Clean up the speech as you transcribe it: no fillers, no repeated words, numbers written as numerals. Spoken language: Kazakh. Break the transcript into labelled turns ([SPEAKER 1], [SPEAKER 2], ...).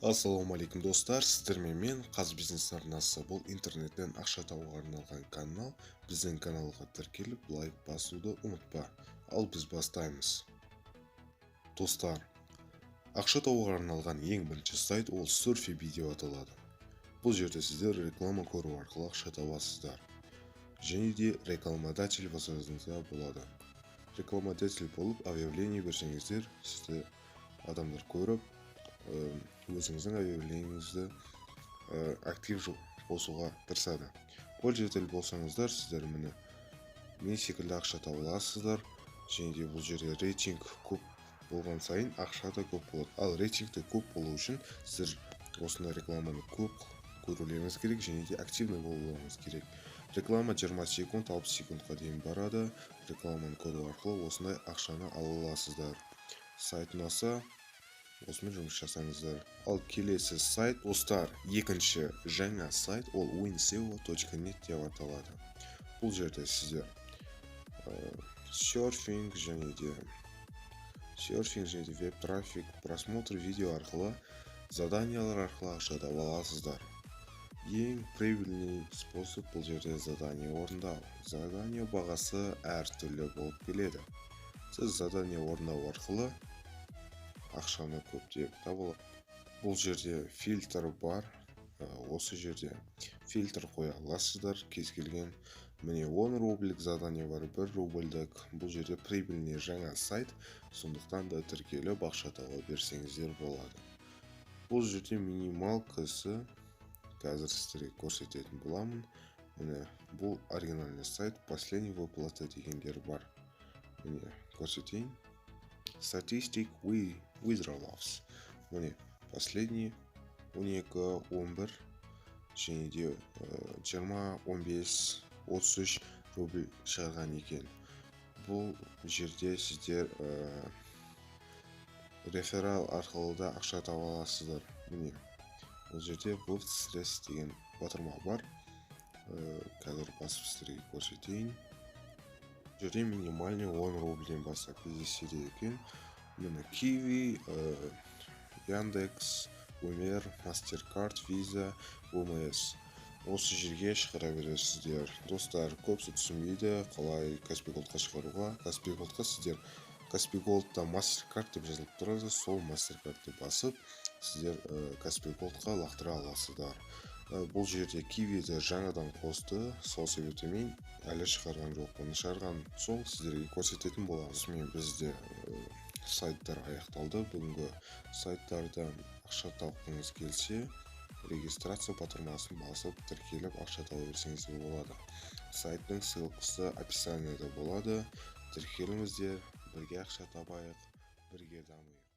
[SPEAKER 1] Ассалаумалейкум достар, сіздермен мен Қазбизнес арнасы. Бұл интернеттен ақша табуға арналған канал. Біздің каналға тіркеліп лайк басуды ұмытпа. Ал біз бастаймыз. Достар, ақша табуға арналған ең бірінші сайт ол Surfy деп аталады. Бұл жерде сіздер реклама көру арқылы ақша табасыздар. Және де рекламодатель басыңызға болады. Рекламодатель болып объявление берсеңіздер, сізді адамдар көріп, өзіңіздің объявлениеңізді актив қосуға тырысады. Пользователь болсаңыздар, сіздер міне мен секілді ақша таба аласыздар. Және де бұл жерде рейтинг көп болған сайын ақша да көп болады. Ал рейтингті көп болу үшін сіздер осындай рекламаны көп көрулеріңіз керек және де активный болуыңыз керек. Реклама 20 секунд 60 секундқа дейін барады. Рекламаны көру арқылы осындай ақшаны ала аласыздар. Сайт ұнаса осымен жұмыс жасаңыздар. Ал келесі сайт достар, екінші жаңа сайт ол winseo.net деп аталады. Бұл жерде сіздер серфинг және де веб трафик, просмотр видео арқылы, заданиялар арқылы ақша таба аласыздар. Ең прибыльный способ бұл жерде задание орындау. Задание бағасы әртүрлі болып келеді. Сіз задание орындау арқылы ақшаны көптеп табылады. Бұл жерде фильтр бар. Осы жерде фильтр қоя аласыздар. Кез келген міне 10 рубльдік задание бар, 1 рубльдік. Бұл жерде прибыльный жаңа сайт, сондықтан да тіркеліп ақша таба берсеңіздер болады. Бұл жерде минималкасы қазір сіздерге көрсететін боламын. Міне бұл оригинальный сайт, последний выплата дегендер бар. Міне көрсетейін. Statistic withdrawals. Міне последний 12-11 және де 20-15 33 рубль шығарған екен. Бұл жерде сіздер реферал арқылы да ақша таба аласыздар. Міне бұл жерде бұл стресс деген батырма бар. Қазір басып сіздерге көрсетейін. Жерде минимальный 10 рубльден бастап кездеседі екен. Міне Kiwi, Яндекс, Умер, Мастеркард, Виза, ОМС. Осы жерге шығара бересіздер. Достар, көпсі түсінбейді қалай Каспий Голдқа шығаруға. Каспий Голдқа сіздер Каспий Голдта Мастеркард деп жазылып тұрады. Сол Мастеркардты басып, сіздер Каспий Голдқа лақтыра аласыздар. Бұл жерде Kiwi'ді жаңадан қосты, сол себептен әлі шығарған жоқ. Оны шығарған соң сіздерге көрсететін боламыз. Бізде сайттар аяқталды. Бүгінгі сайттардан ақша тапқыңыз келсе, регистрация батырмасын басып, тіркеліп ақша таба берсеңіз болады. Сайттың ссылкасы описаниеда болады. Тіркеліңіздер, бірге ақша табайық, бірге дамайық.